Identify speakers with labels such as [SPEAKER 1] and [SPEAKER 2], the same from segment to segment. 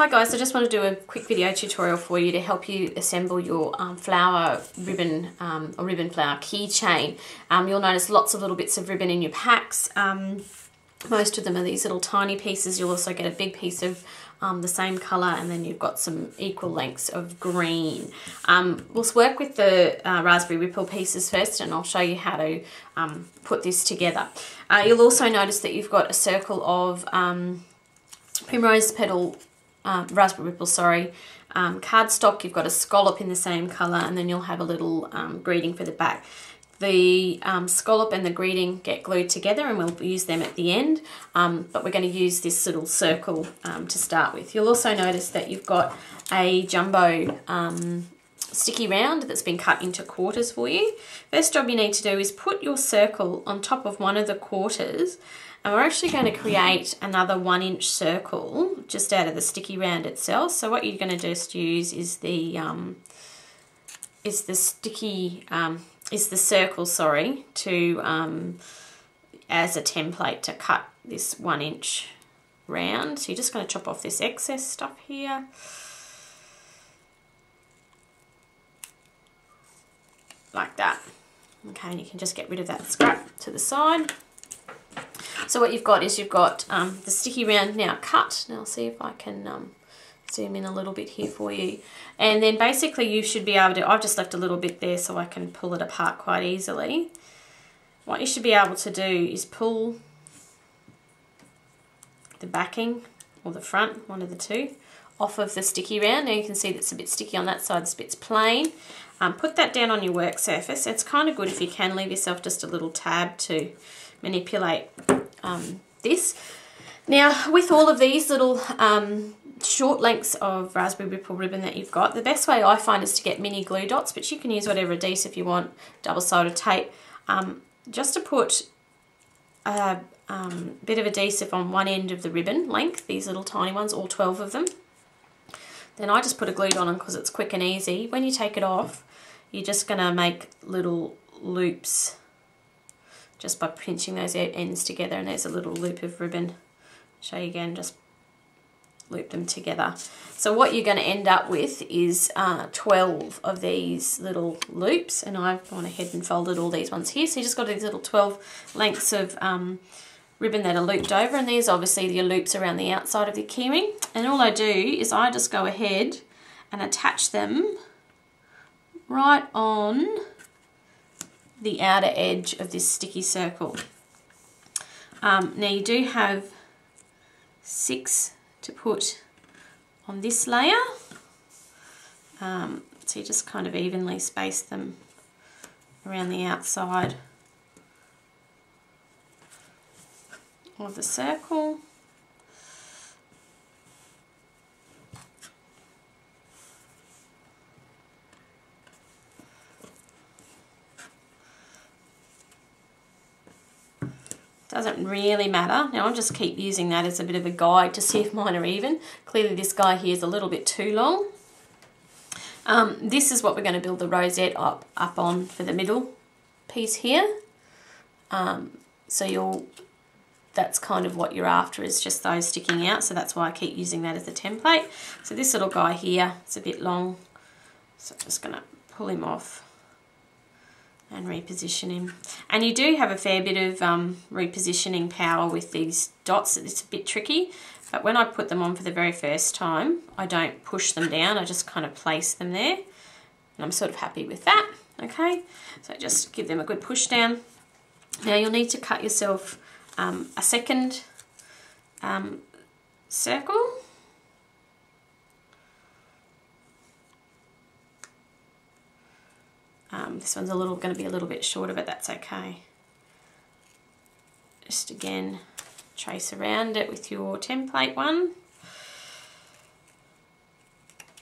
[SPEAKER 1] Hi guys, I just want to do a quick video tutorial for you to help you assemble your flower ribbon or ribbon flower keychain. You'll notice lots of little bits of ribbon in your packs. Most of them are these little tiny pieces. You'll also get a big piece of the same colour, and then you've got some equal lengths of green. We'll work with the Raspberry Ripple pieces first, and I'll show you how to put this together. You'll also notice that you've got a circle of primrose petal, Raspberry Ripple, sorry, cardstock. You've got a scallop in the same colour, and then you'll have a little greeting for the back. The scallop and the greeting get glued together, and we'll use them at the end, but we're going to use this little circle to start with. You'll also notice that you've got a jumbo sticky round that's been cut into quarters for you. First job you need to do is put your circle on top of one of the quarters, and we're actually going to create another 1-inch circle just out of the sticky round itself. So what you're going to just use is the circle, sorry, to as a template to cut this 1-inch round. So you're just going to chop off this excess stuff here. Like that. Okay, and you can just get rid of that scrap to the side. So what you've got is you've got the sticky round now cut. Now I'll see if I can zoom in a little bit here for you. And then basically you should be able to, I've just left a little bit there so I can pull it apart quite easily. What you should be able to do is pull the backing or the front, one of the two, off of the sticky round. Now you can see that's a bit sticky on that side, this bit's plain. Put that down on your work surface. It's kind of good if you can leave yourself just a little tab to manipulate this. Now with all of these little short lengths of Raspberry Ripple ribbon that you've got, the best way I find is to get mini glue dots, but you can use whatever adhesive you want, double-sided tape, just to put a bit of adhesive on one end of the ribbon length, these little tiny ones, all 12 of them. Then I just put a glue dot on because it's quick and easy. When you take it off, you're just going to make little loops just by pinching those ends together, and there's a little loop of ribbon. Show you again, just loop them together. So what you're going to end up with is 12 of these little loops, and I've gone ahead and folded all these ones here. So you just got these little 12 lengths of ribbon that are looped over, and there's obviously your loops around the outside of the keyring. And all I do is I just go ahead and attach them right on the outer edge of this sticky circle. Now you do have 6 to put on this layer, so you just kind of evenly space them around the outside of the circle. Doesn't really matter. Now I'll just keep using that as a bit of a guide to see if mine are even. Clearly this guy here is a little bit too long. This is what we're going to build the rosette up on for the middle piece here. That's kind of what you're after, is just those sticking out. So that's why I keep using that as a template. So this little guy here, it's a bit long. So I'm just going to pull him off and reposition him. And you do have a fair bit of repositioning power with these dots. It's a bit tricky, but when I put them on for the very first time, I don't push them down, I just kind of place them there, and I'm sort of happy with that. Okay, so just give them a good push down. Now you'll need to cut yourself a second circle. This one's going to be a little bit shorter, but that's okay. Just again, trace around it with your template one.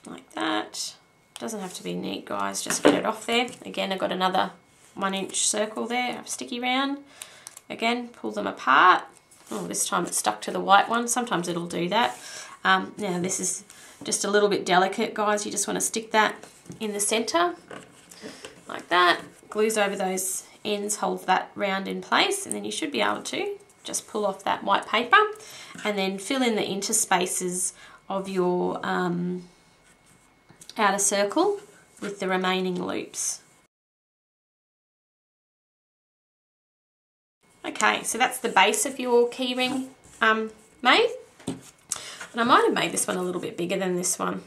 [SPEAKER 1] Like that. Doesn't have to be neat, guys, just get it off there. Again, I've got another 1-inch circle there of sticky round. Again, pull them apart. Oh, this time it's stuck to the white one. Sometimes it'll do that. Now this is just a little bit delicate, guys. You just want to stick that in the center. Like that, glues over those ends, holds that round in place, and then you should be able to just pull off that white paper and then fill in the interspaces of your outer circle with the remaining loops. Okay, so that's the base of your keyring made. And I might have made this one a little bit bigger than this one.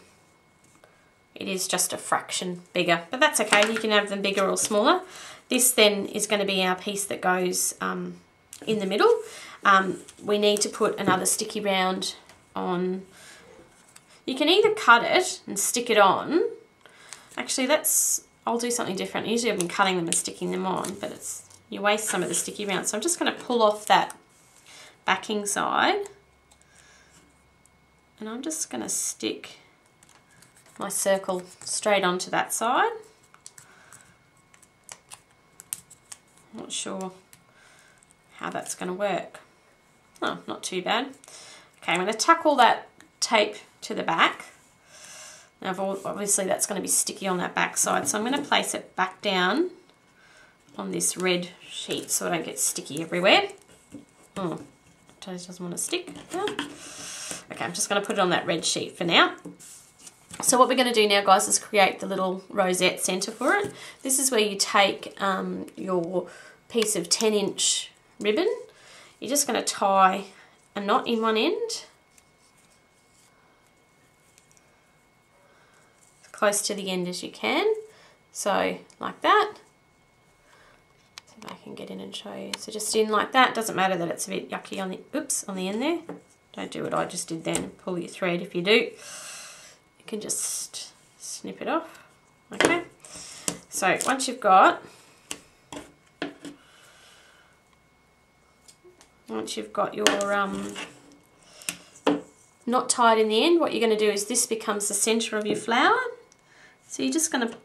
[SPEAKER 1] It is just a fraction bigger, but that's okay. You can have them bigger or smaller. This then is going to be our piece that goes in the middle. We need to put another sticky round on. You can either cut it and stick it on. Actually, I'll do something different. Usually I've been cutting them and sticking them on, but you waste some of the sticky round. So I'm just going to pull off that backing side. And I'm just going to stick my circle straight onto that side. Not sure how that's going to work. Oh, not too bad. Okay, I'm going to tuck all that tape to the back. Now, obviously that's going to be sticky on that back side, so I'm going to place it back down on this red sheet so I don't get sticky everywhere. Oh, it doesn't want to stick. Yeah. Okay, I'm just going to put it on that red sheet for now. So what we're going to do now, guys, is create the little rosette centre for it. This is where you take your piece of 10-inch ribbon. You're just going to tie a knot in one end, as close to the end as you can. So like that. See if I can get in and show you. So just in like that. Doesn't matter that it's a bit yucky on the end there. Don't do what I just did then. Pull your thread if you do. You can just snip it off. Okay. So once you've got your knot tied in the end, what you're going to do is this becomes the centre of your flower. So you're just going to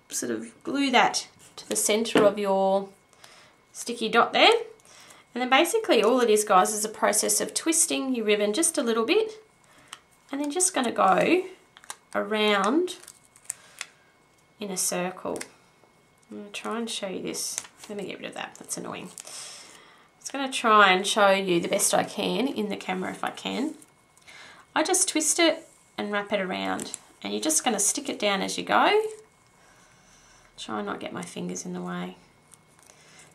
[SPEAKER 1] sort of glue that to the centre of your sticky dot there. And then basically all it is, guys, is a process of twisting your ribbon just a little bit and then just going to go around in a circle. I'm going to try and show you this. Let me get rid of that, that's annoying. I'm just going to try and show you the best I can in the camera if I can. I just twist it and wrap it around and you're just going to stick it down as you go. Try and not get my fingers in the way.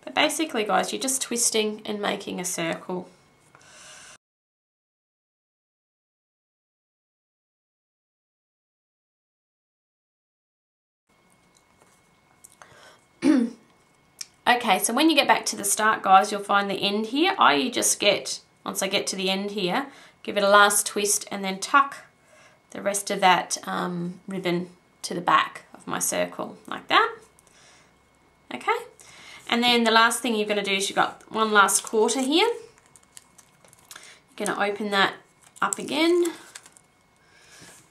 [SPEAKER 1] But basically, guys, you're just twisting and making a circle. Okay, so when you get back to the start, guys, you'll find the end here. I just get, once I get to the end here, give it a last twist and then tuck the rest of that ribbon to the back of my circle, like that. Okay, and then the last thing you're going to do is you've got one last quarter here. You're going to open that up again,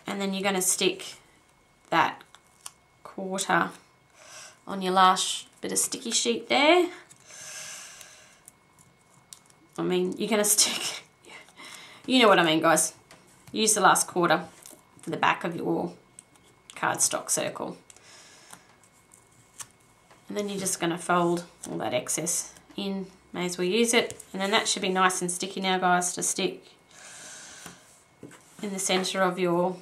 [SPEAKER 1] and then you're going to stick that quarter on your last bit of sticky sheet there. I mean, you're going to stick, you know what I mean, guys. Use the last quarter for the back of your cardstock circle. And then you're just going to fold all that excess in. May as well use it. And then that should be nice and sticky now, guys, to stick in the centre of your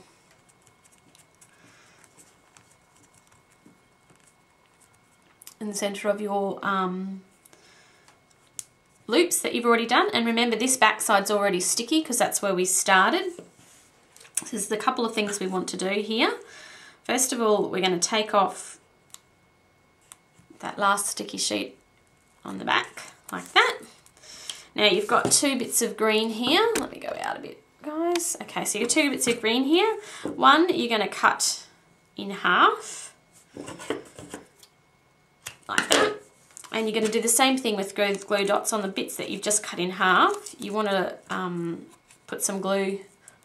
[SPEAKER 1] loops that you've already done. And remember, this back side's already sticky because that's where we started. So there's a couple of things we want to do here. First of all, we're going to take off that last sticky sheet on the back, like that. Now you've got two bits of green here. Let me go out a bit, guys. Okay, so you've got two bits of green here. One you're going to cut in half, like that. And you're going to do the same thing with glue dots on the bits that you've just cut in half. You want to put some glue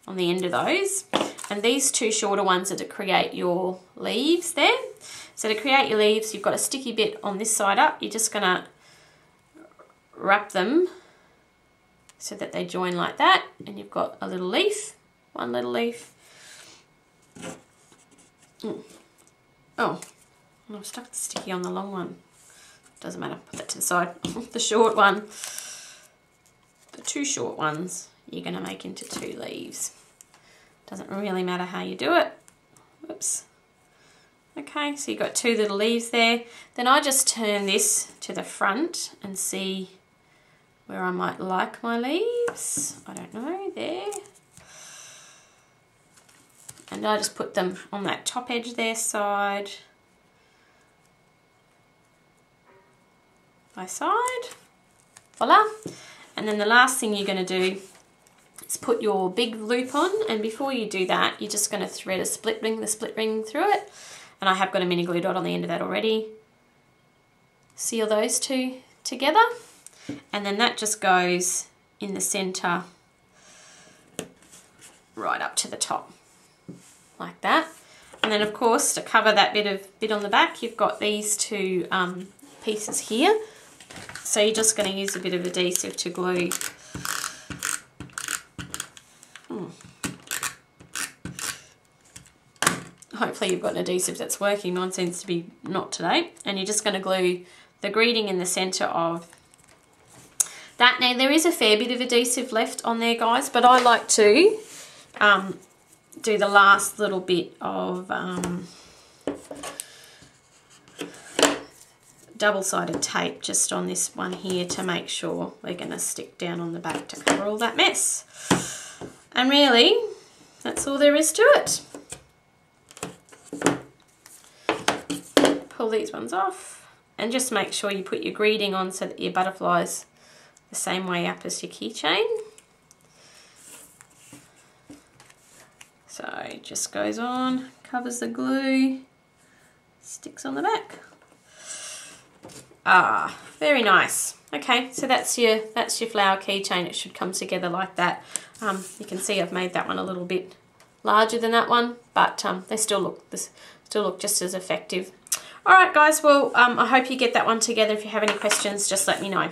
[SPEAKER 1] on the end of those. And these two shorter ones are to create your leaves there. So to create your leaves, you've got a sticky bit on this side up. You're just going to wrap them so that they join like that. And you've got a little leaf, one little leaf. Oh, I've stuck the sticky on the long one. Doesn't matter, put that to the side. The short one, the two short ones, you're going to make into two leaves. Doesn't really matter how you do it. Whoops. Okay, so you've got 2 little leaves there. Then I just turn this to the front and see where I might like my leaves. I don't know, there. And I just put them on that top edge there side by side. Voila. And then the last thing you're going to do is put your big loop on, and before you do that, you're just going to thread the split ring through it. And I have got a mini glue dot on the end of that already. Seal those 2 together, and then that just goes in the center right up to the top, like that. And then of course, to cover that bit on the back, you've got these 2 pieces here. So you're just going to use a bit of adhesive to glue. Hopefully you've got an adhesive that's working. Mine seems to be not today. And you're just going to glue the greeting in the center of that. Now there is a fair bit of adhesive left on there, guys, but I like to do the last little bit of double-sided tape just on this one here to make sure we're going to stick down on the back to cover all that mess. And really, that's all there is to it. Pull these ones off and just make sure you put your greeting on so that your butterfly's the same way up as your keychain. So it just goes on, covers the glue, sticks on the back. Ah, very nice. Okay, so that's your flower keychain. It should come together like that. You can see I've made that one a little bit larger than that one, but they still look just as effective. All right, guys. Well, I hope you get that one together. If you have any questions, just let me know.